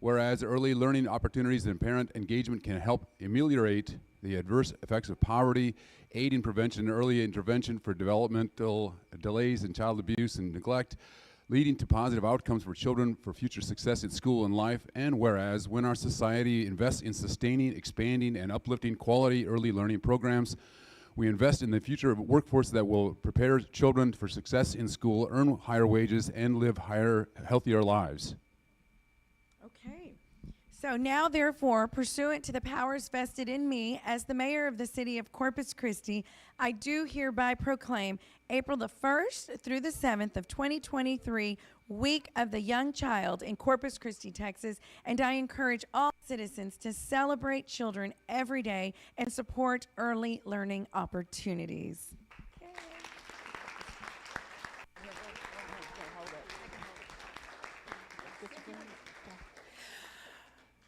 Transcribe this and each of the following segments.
Whereas early learning opportunities and parent engagement can help ameliorate the adverse effects of poverty, aid in prevention and early intervention for developmental delays in child abuse and neglect, leading to positive outcomes for children for future success in school and life. And whereas when our society invests in sustaining, expanding, and uplifting quality early learning programs, we invest in the future of a workforce that will prepare children for success in school, earn higher wages, and live healthier lives. Okay. So now, therefore, pursuant to the powers vested in me as the mayor of the city of Corpus Christi, I do hereby proclaim April the 1st through the 7th of 2023, Week of the Young Child in Corpus Christi, Texas, and I encourage all citizens to celebrate children every day and support early learning opportunities.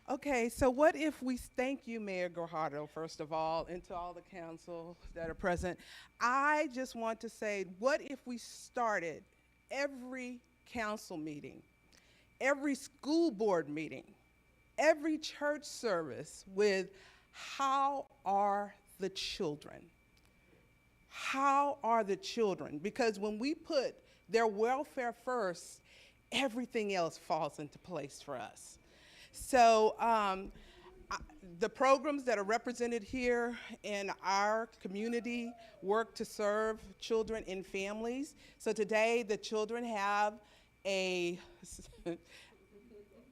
Okay, so what if we thank you, Mayor Guajardo, first of all, and to all the council that are present. I just want to say, what if we started every council meeting, every school board meeting, every church service with, how are the children? How are the children? Because when we put their welfare first, everything else falls into place for us. So the programs that are represented here in our community work to serve children and families. So today the children have a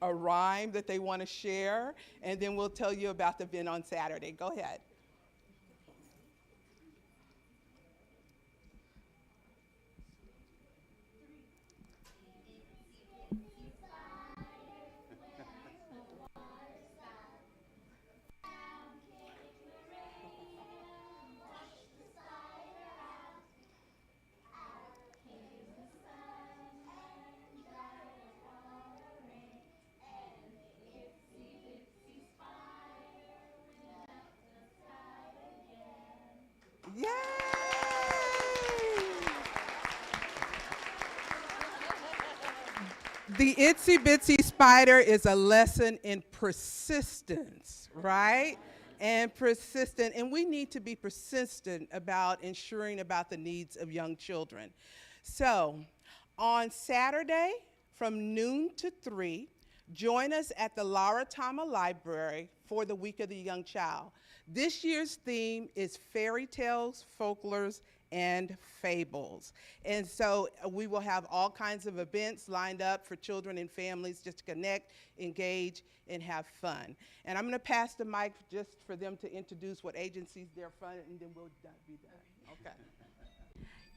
rhyme that they want to share, and then we'll tell you about the event on Saturday. Go ahead. Yay! The itsy bitsy spider is a lesson in persistence, right? And persistent, and we need to be persistent about ensuring about the needs of young children. So on Saturday from noon to 3, join us at the Laura Tama Library for the Week of the Young Child. This year's theme is fairy tales, folklores, and fables. And so we will have all kinds of events lined up for children and families just to connect, engage, and have fun. And I'm going to pass the mic just for them to introduce what agencies they're from, and then we'll be done. Okay.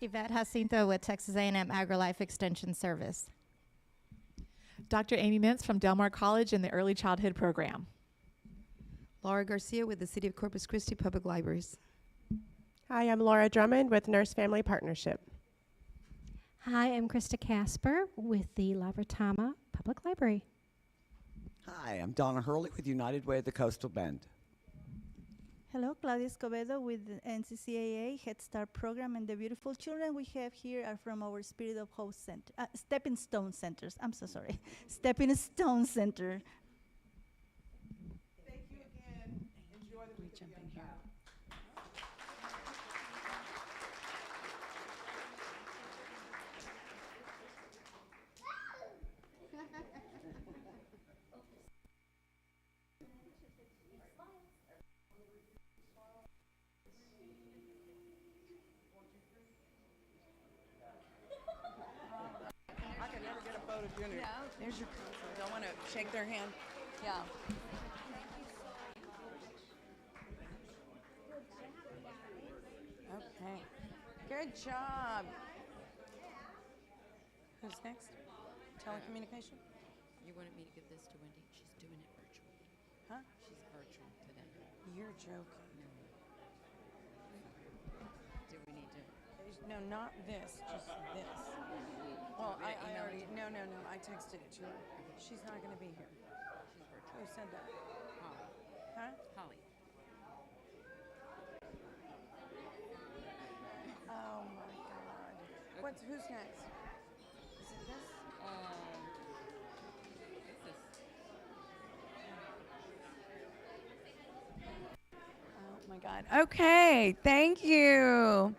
Yvette Jacinto with Texas A&M AgriLife Extension Service. Dr. Amy Mintz from Del Mar College in the Early Childhood Program. Laura Garcia with the City of Corpus Christi Public Libraries. Hi, I'm Laura Drummond with Nurse Family Partnership. Hi, I'm Krista Casper with the La Vertama Public Library. Hi, I'm Donna Hurley with United Way of the Coastal Bend. Hello, Claudia Escobedo with the NCCAA Head Start program, and the beautiful children we have here are from our Spirit of Hope Center, Stepping Stone Centers. I'm so sorry, Stepping Stone Center. Thank you again. Enjoy the week. Jump in here. No, there's your counselor. Don't want to shake their hand. Yeah. Okay. Good job. Who's next? Telecommunication? You wanted me to give this to Wendy? She's doing it virtually. Huh? She's virtual today. You're joking. Do we need to? No, not this, just this. Well, I already, no, I texted it to her. She's not going to be here. She's virtual. Who said that? Holly. Huh? Holly. Oh my God. Who's next? Is it this? This is. God. Okay, thank you.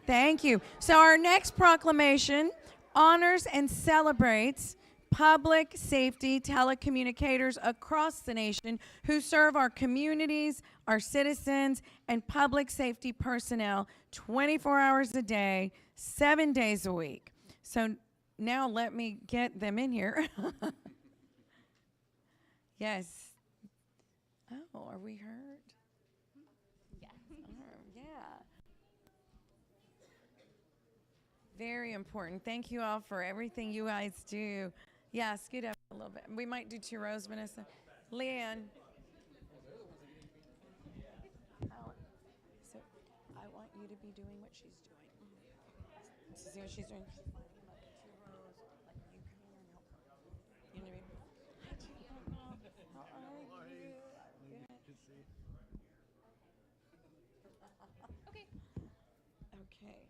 Thank you. So our next proclamation honors and celebrates public safety telecommunicators across the nation who serve our communities, our citizens, and public safety personnel 24 hours a day, 7 days a week. So now let me get them in here. Yes. Oh, are we heard? Yeah. Yeah. Very important. Thank you all for everything you guys do. Yeah, scoot up a little bit. We might do 2 rows, Vanessa. Leanne. So I want you to be doing what she's doing. So see what she's doing? She's lining up 2 rows. Like you come in and help her. You know what I mean? How are you? Okay. Okay.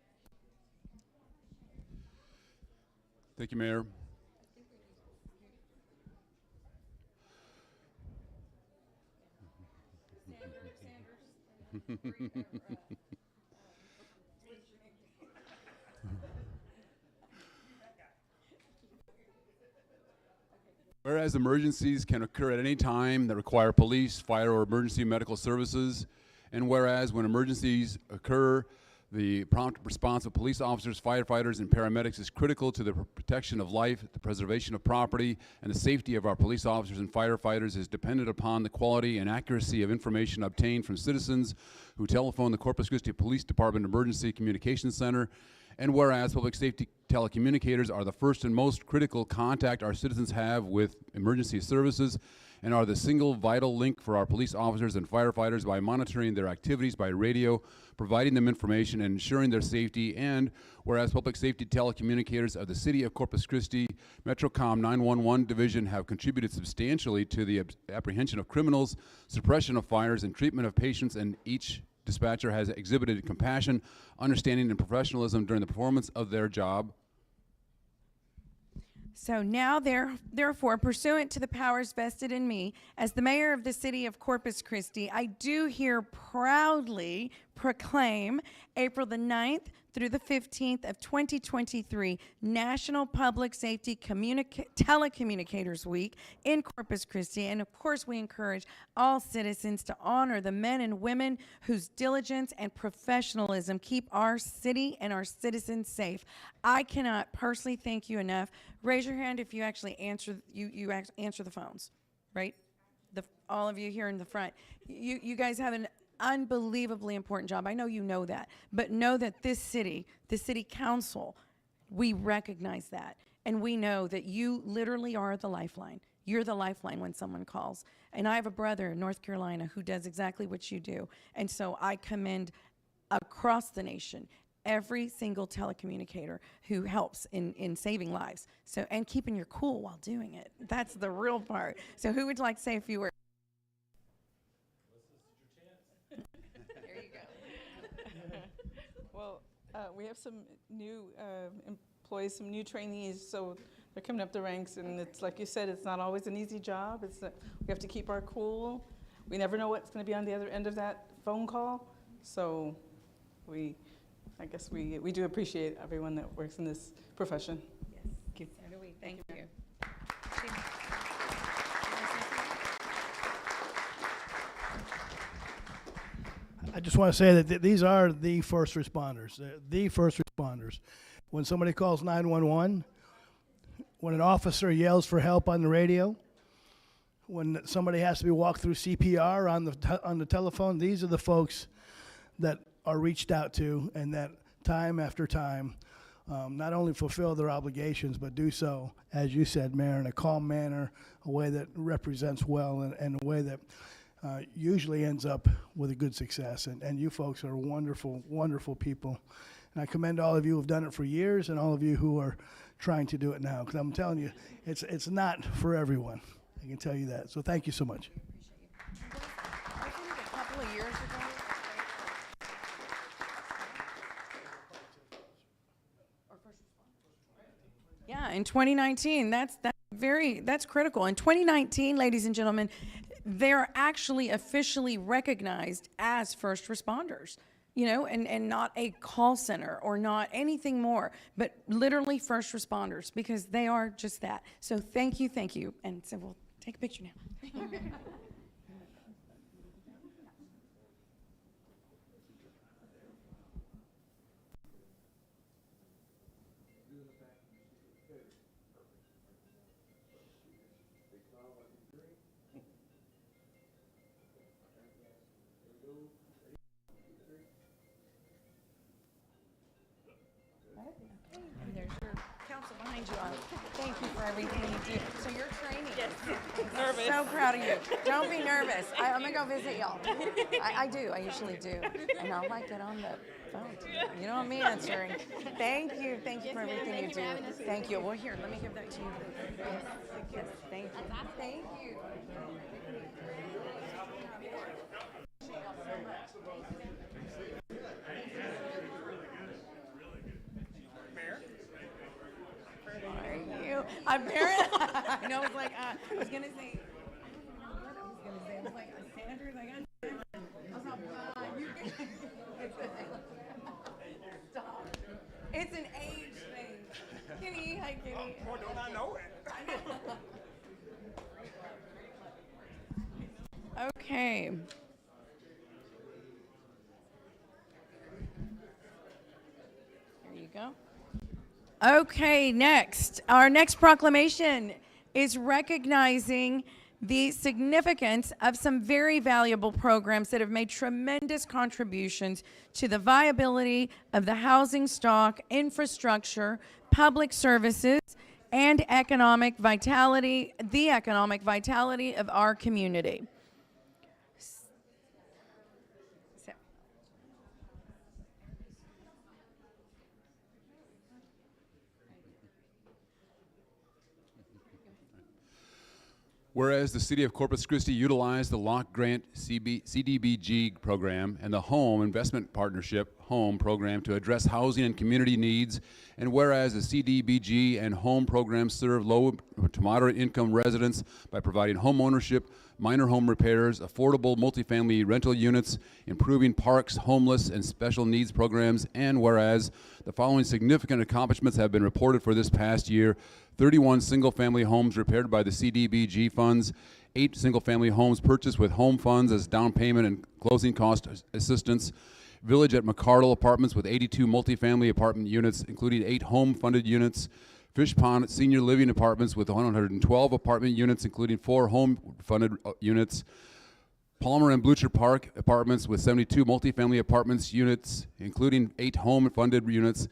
Thank you, Mayor. Whereas emergencies can occur at any time that require police, fire, or emergency medical services, and whereas when emergencies occur, the prompt response of police officers, firefighters, and paramedics is critical to the protection of life, the preservation of property, and the safety of our police officers and firefighters is dependent upon the quality and accuracy of information obtained from citizens who telephone the Corpus Christi Police Department Emergency Communications Center. And whereas public safety telecommunicators are the first and most critical contact our citizens have with emergency services and are the single vital link for our police officers and firefighters by monitoring their activities by radio, providing them information, and ensuring their safety. And whereas public safety telecommunicators of the City of Corpus Christi Metrocom 911 Division have contributed substantially to the apprehension of criminals, suppression of fires, and treatment of patients, and each dispatcher has exhibited compassion, understanding, and professionalism during the performance of their job. So now, therefore, pursuant to the powers vested in me as the mayor of the City of Corpus Christi, I do here proudly proclaim April the 9th through the 15th of 2023 National Public Safety Telecommunicators Week in Corpus Christi. And of course, we encourage all citizens to honor the men and women whose diligence and professionalism keep our city and our citizens safe. I cannot personally thank you enough. Raise your hand if you actually answer answer the phones, right? All of you here in the front. You guys have an unbelievably important job. I know you know that, but know that this city, the city council, we recognize that. And we know that you literally are the lifeline. You're the lifeline when someone calls. And I have a brother in North Carolina who does exactly what you do. And so I commend across the nation every single telecommunicator who helps in saving lives. So, and keeping your cool while doing it. That's the real part. So who would like to say a few words? Well, we have some new employees, some new trainees, so they're coming up the ranks, and it's like you said, it's not always an easy job. It's we have to keep our cool. We never know what's going to be on the other end of that phone call, so I guess we do appreciate everyone that works in this profession. Yes. Thank you. So do we. Thank you. I just want to say that these are the first responders. They're the first responders. When somebody calls 911, when an officer yells for help on the radio, when somebody has to be walked through CPR on the telephone, these are the folks that are reached out to and that time after time not only fulfill their obligations, but do so, as you said, Mayor, in a calm manner, a way that represents well, and a way that usually ends up with a good success. And you folks are wonderful, wonderful people. And I commend all of you who have done it for years and all of you who are trying to do it now. Because I'm telling you, it's not for everyone. I can tell you that. So thank you so much. Wasn't it a couple of years ago? Yeah, in 2019. That's that's critical. In 2019, ladies and gentlemen, they're actually officially recognized as first responders, you know, and not a call center or not anything more, but literally first responders, because they are just that. So thank you. And so we'll take a picture now. And there's your council behind you. Thank you for everything you do. So you're training. Yes. Nervous. So proud of you. Don't be nervous. I'm going to go visit y'all. I do. I usually do. And I'll like get on the phone. You don't want me answering. Thank you. Thank you for everything you do. Thank you. Well, here, let me give that to you. Yes. Thank you. Thank you. I know, it's like, I was going to say, it was like, Sanders, I got I was like, you can, stop. It's an age thing. Kitty, hi, Kitty. Oh, don't I know it? Okay. There you go. Okay, next. Our next proclamation is recognizing the significance of some very valuable programs that have made tremendous contributions to the viability of the housing stock, infrastructure, public services, and economic vitality, the economic vitality of our community. Whereas the City of Corpus Christi utilized the Lock Grant CDBG program and the Home Investment Partnership Home program to address housing and community needs, and whereas the CDBG and Home programs serve low to moderate income residents by providing home ownership, minor home repairs, affordable multifamily rental units, improving parks, homeless, and special needs programs, and whereas the following significant accomplishments have been reported for this past year: 31 single-family homes repaired by the CDBG funds, 8 single-family homes purchased with home funds as down payment and closing cost assistance, Village at McCardle Apartments with 82 multifamily apartment units, including 8 home-funded units, Fish Pond Senior Living Apartments with 112 apartment units, including 4 home-funded units, Palmer and Blucher Park Apartments with 72 multifamily apartments units, including 8 home-funded units,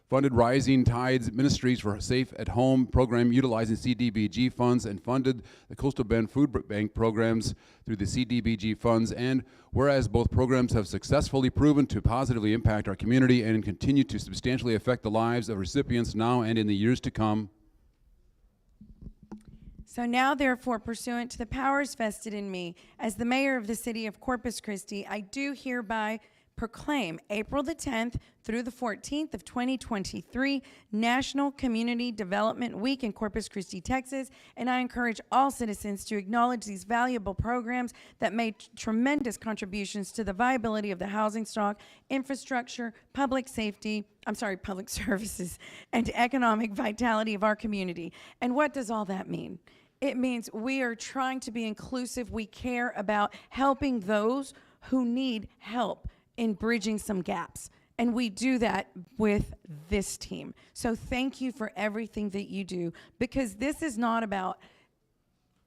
funded Rising Tides Ministries for Safe at Home program utilizing CDBG funds, and funded the Coastal Bend Food Bank programs through the CDBG funds. And whereas both programs have successfully proven to positively impact our community and continue to substantially affect the lives of recipients now and in the years to come. So now, therefore, pursuant to the powers vested in me as the mayor of the city of Corpus Christi, I do hereby proclaim April the 10th through the 14th of 2023 National Community Development Week in Corpus Christi, Texas, and I encourage all citizens to acknowledge these valuable programs that made tremendous contributions to the viability of the housing stock, infrastructure, public services, and economic vitality of our community. And what does all that mean? It means we are trying to be inclusive. We care about helping those who need help in bridging some gaps. And we do that with this team. So thank you for everything that you do, because this is not about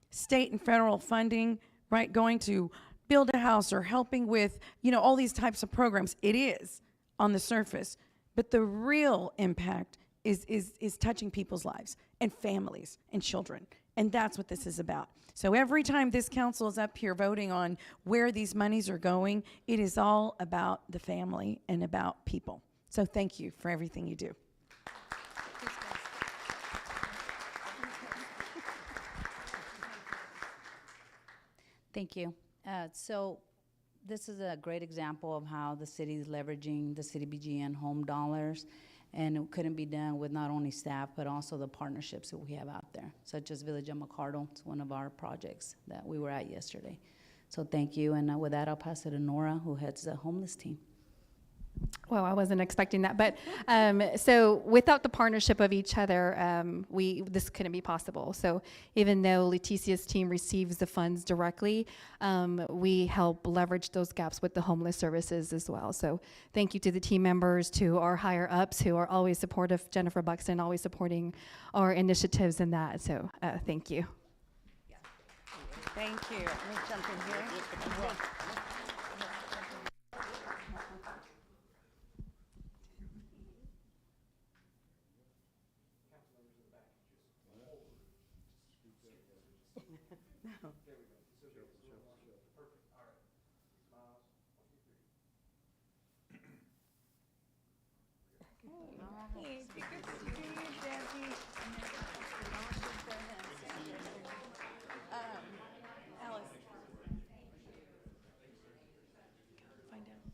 state and federal funding, right? Going to build a house or helping with, all these types of programs. It is on the surface, but the real impact is touching people's lives and families and children. And that's what this is about. So every time this council is up here voting on where these monies are going, it is all about the family and about people. So thank you for everything you do. Thank you. So this is a great example of how the city is leveraging the CDBG and home dollars. And it couldn't be done with not only staff, but also the partnerships that we have out there, such as Village of McCardle. It's one of our projects that we were at yesterday. So thank you, and with that, I'll pass it to Nora, who heads the homeless team. Well, I wasn't expecting that, but so without the partnership of each other, this couldn't be possible. So even though Leticia's team receives the funds directly, we help leverage those gaps with the homeless services as well. So thank you to the team members, to our higher ups who are always supportive. Jennifer Buxton always supporting our initiatives in that. So thank you. Thank you. Let me jump in here. Hey, good to see you, Debbie. Alice. Find out.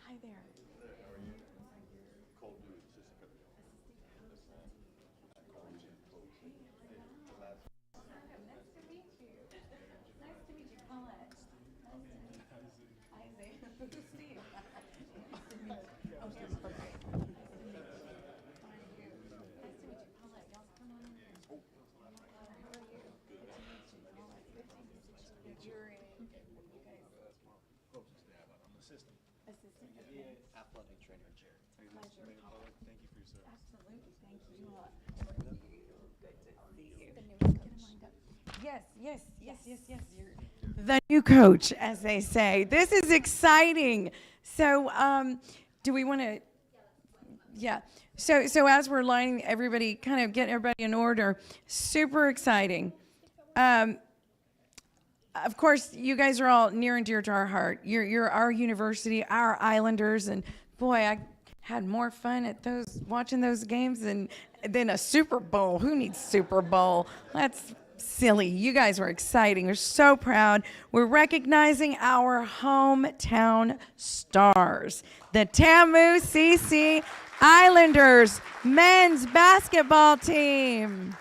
Hi there. Nice to meet you. Nice to meet you, Paulette. Isaac. Steve. Nice to meet you. Oh, here's perfect. Nice to meet you. Nice to meet you, Paulette. Y'all come on in here. How are you? Good to meet you, Paulette. Good to meet you. You're in. You guys. I'm the assistant. Assistant. Athletic trainer chair. Pleasure. Thank you for your service. Absolutely. Thank you. Good to see you. Get him lined up. Yes. You're the new coach, as they say. This is exciting. So, do we want to? Yeah. So as we're lining everybody, kind of getting everybody in order, super exciting. Of course, you guys are all near and dear to our heart. You're our university, our Islanders, and boy, I had more fun at watching those games than a Super Bowl. Who needs Super Bowl? That's silly. You guys were exciting. We're so proud. We're recognizing our hometown stars, the Tamu CC Islanders men's basketball team.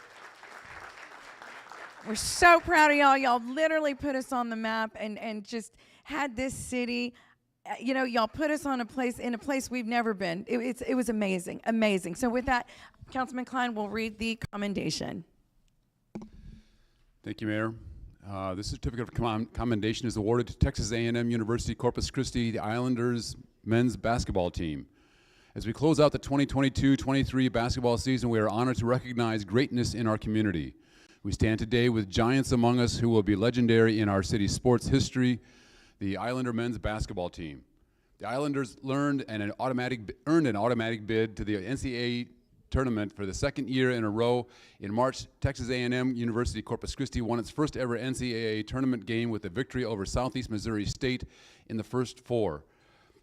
We're so proud of y'all. Y'all literally put us on the map and just had this city. Y'all put us in a place we've never been. It was amazing, amazing. So with that, Councilman Klein will read the commendation. Thank you, Mayor. This certificate of commendation is awarded to Texas A&M University Corpus Christi, the Islanders men's basketball team. As we close out the 2022-23 basketball season, we are honored to recognize greatness in our community. We stand today with giants among us who will be legendary in our city's sports history, the Islander men's basketball team. The Islanders earned an automatic bid to the NCAA tournament for the second year in a row. In March, Texas A&M University Corpus Christi won its first ever NCAA tournament game with a victory over Southeast Missouri State in the first four.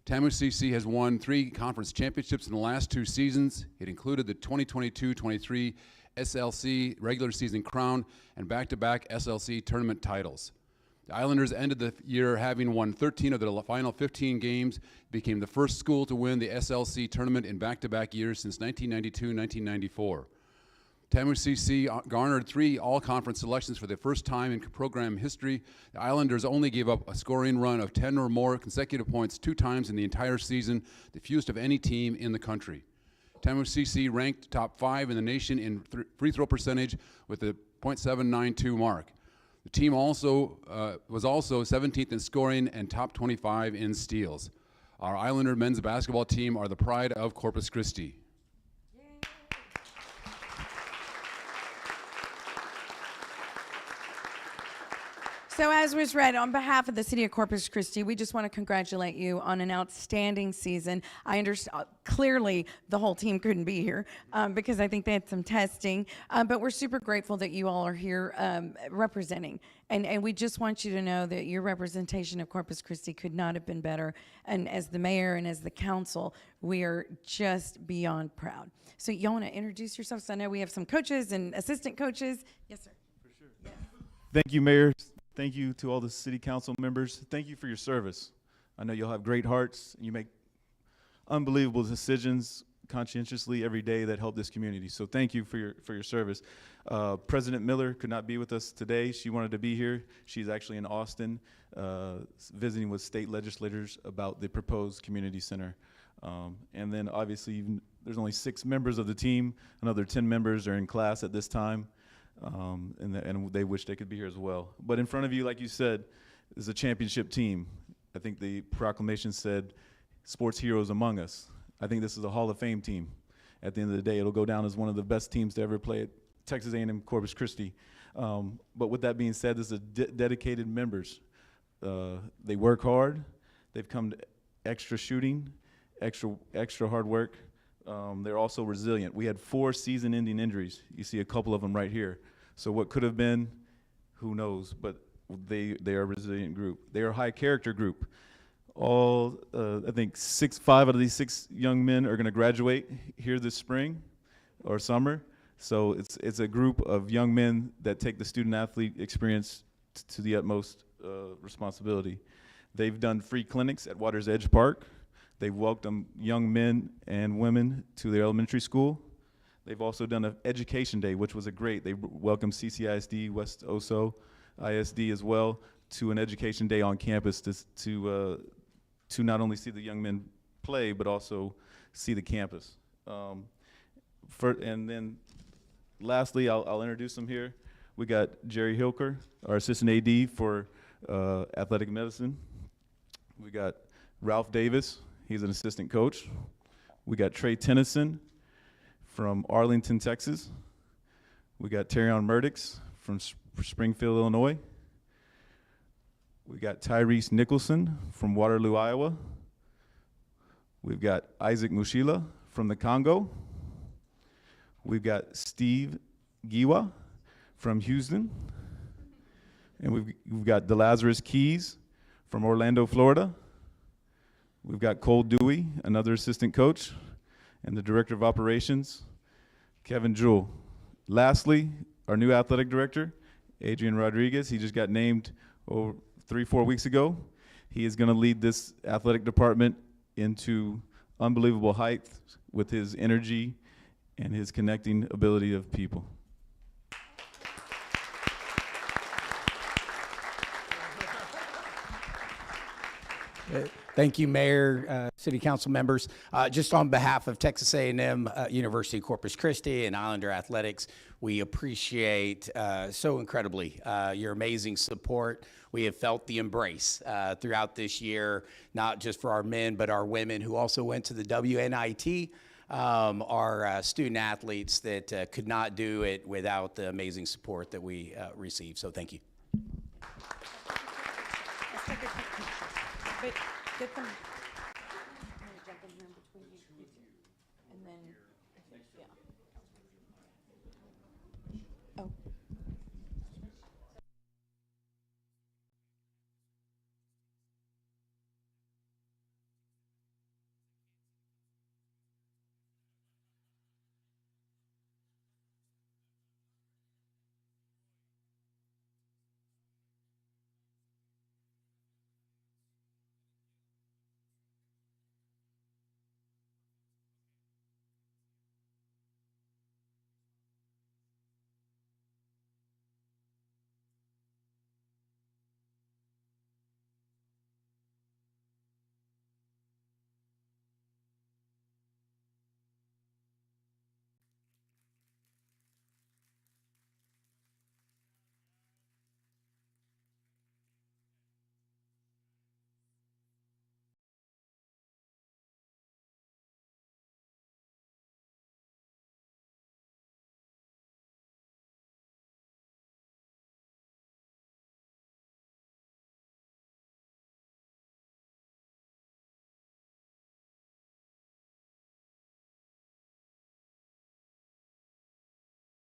TAMU CC has won 3 conference championships in the last 2 seasons. It included the 2022-23 SLC regular season crown and back-to-back SLC tournament titles. The Islanders ended the year having won 13 of the final 15 games, became the first school to win the SLC tournament in back-to-back years since 1992-1994. TAMU CC garnered 3 all-conference selections for the first time in program history. The Islanders only gave up a scoring run of 10 or more consecutive points 2 times in the entire season, the fewest of any team in the country. TAMU CC ranked top 5 in the nation in free throw percentage with a .792 mark. The team was also 17th in scoring and top 25 in steals. Our Islander men's basketball team are the pride of Corpus Christi. So as was read, on behalf of the City of Corpus Christi, we just want to congratulate you on an outstanding season. I understand, clearly the whole team couldn't be here because I think they had some testing, but we're super grateful that you all are here representing. And we just want you to know that your representation of Corpus Christi could not have been better. And as the mayor and as the council, we are just beyond proud. So y'all want to introduce yourselves? I know we have some coaches and assistant coaches. Yes, sir. For sure. Yes. Thank you, Mayor. Thank you to all the city council members. Thank you for your service. I know you'll have great hearts. You make unbelievable decisions conscientiously every day that help this community. So thank you for your service. President Miller could not be with us today. She wanted to be here. She's actually in Austin visiting with state legislators about the proposed community center. And then obviously there's only 6 members of the team. Another 10 members are in class at this time. And they wish they could be here as well. But in front of you, like you said, is a championship team. I think the proclamation said, sports heroes among us. I think this is a Hall of Fame team. At the end of the day, it'll go down as one of the best teams to ever play at Texas A&M Corpus Christi. But with that being said, this is dedicated members. They work hard. They've come to extra shooting, extra hard work. They're also resilient. We had 4 season-ending injuries. You see a couple of them right here. So what could have been, who knows? But they are a resilient group. They are a high-character group. I think 5 out of these 6 young men are going to graduate here this spring or summer. So it's a group of young men that take the student-athlete experience to the utmost responsibility. They've done free clinics at Water's Edge Park. They've welcomed young men and women to their elementary school. They've also done an education day, which was they welcomed CCISD, West Oso ISD as well, to an education day on campus to not only see the young men play, but also see the campus. And then lastly, I'll introduce them here. We got Jerry Hilker, our assistant AD for athletic medicine. We got Ralph Davis. He's an assistant coach. We got Trey Tennyson from Arlington, Texas. We got Terrion Murdix from Springfield, Illinois. We got Tyrese Nicholson from Waterloo, Iowa. We've got Isaac Mushila from the Congo. We've got Steve Giwa from Houston. And we've got DeLazarus Keys from Orlando, Florida. We've got Cole Dewey, another assistant coach, and the director of operations, Kevin Jewell. Lastly, our new athletic director, Adrian Rodriguez. He just got named 3-4 weeks ago. He is going to lead this athletic department into unbelievable heights with his energy and his connecting ability of people. Thank you, Mayor, City Council members. Just on behalf of Texas A&M University Corpus Christi and Islander Athletics, we appreciate so incredibly your amazing support. We have felt the embrace throughout this year, not just for our men, but our women who also went to the WNIT, our student athletes that could not do it without the amazing support that we received. So thank you. Let's take a quick picture. But get them. I'm gonna jump in here in between you. And then, yeah.